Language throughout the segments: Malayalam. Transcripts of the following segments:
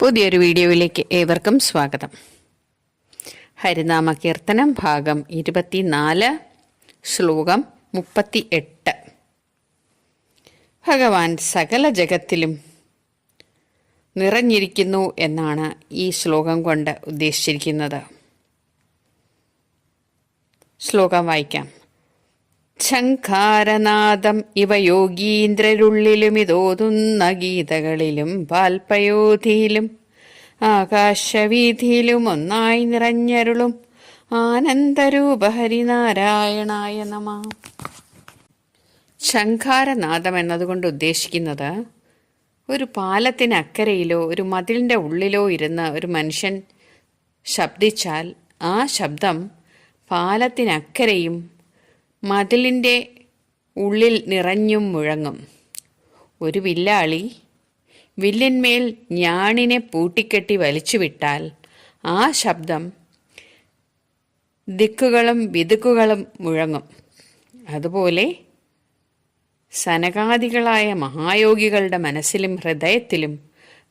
പുതിയൊരു വീഡിയോയിലേക്ക് ഏവർക്കും സ്വാഗതം. ഹരിനാമ കീർത്തനം ഭാഗം 24 ശ്ലോകം 38. ഭഗവാൻ സകല ജഗത്തിലും നിറഞ്ഞിരിക്കുന്നു എന്നാണ് ഈ ശ്ലോകം കൊണ്ട് ഉദ്ദേശിച്ചിരിക്കുന്നത്. ശ്ലോകം വായിക്കാം. ഝങ്കാരനാദം ഇവ യോഗീന്ദ്രരുള്ളിലുമിതോതുന്ന ഗീതകളിലും പാൽപയോധിയിലും ആകാശവീഥിയിലും ഒന്നായി നിറഞ്ഞരുളും ആനന്ദരൂപ ഹരിനാരായണായ നമഃ. ഝങ്കാരനാദം എന്നതുകൊണ്ട് ഉദ്ദേശിക്കുന്നത് ഒരു പാലത്തിനക്കരയിലോ ഒരു മതിലിൻ്റെ ഉള്ളിലോ ഇരുന്ന് ഒരു മനുഷ്യൻ ശബ്ദിച്ചാൽ ആ ശബ്ദം പാലത്തിനക്കരയും മതിലിൻ്റെ ഉള്ളിൽ നിറഞ്ഞും മുഴങ്ങും. ഒരു വില്ലാളി വില്ലിന്മേൽ ഞാണിനെ പൂട്ടിക്കെട്ടി വലിച്ചുവിട്ടാൽ ആ ശബ്ദം ദിക്കുകളും വിതുക്കുകളും മുഴങ്ങും. അതുപോലെ സനകാദികളായ മഹായോഗികളുടെ മനസ്സിലും ഹൃദയത്തിലും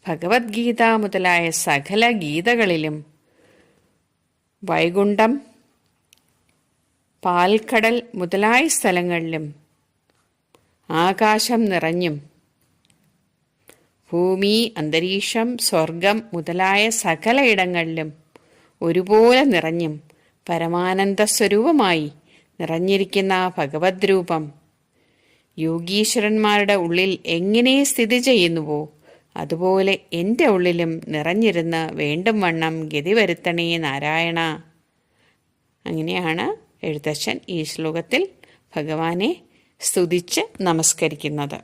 ഭഗവത്ഗീത മുതലായ സകല ഗീതകളിലും വൈകുണ്ഠം, പാൽക്കടൽ മുതലായ സ്ഥലങ്ങളിലും ആകാശം നിറഞ്ഞും ഭൂമി, അന്തരീക്ഷം, സ്വർഗം മുതലായ സകല ഇടങ്ങളിലും ഒരുപോലെ നിറഞ്ഞും പരമാനന്ദ സ്വരൂപമായി നിറഞ്ഞിരിക്കുന്ന ഭഗവത് രൂപം യോഗീശ്വരന്മാരുടെ ഉള്ളിൽ എങ്ങനെ സ്ഥിതി ചെയ്യുന്നുവോ അതുപോലെ എൻ്റെ ഉള്ളിലും നിറഞ്ഞിരുന്ന് വേണ്ടും വണ്ണം ഗതി വരുത്തണേ നാരായണ. അങ്ങനെയാണ് എഴുത്തച്ഛൻ ഈ ശ്ലോകത്തിൽ ഭഗവാനെ സ്തുതിച്ച് നമസ്കരിക്കുന്നത്.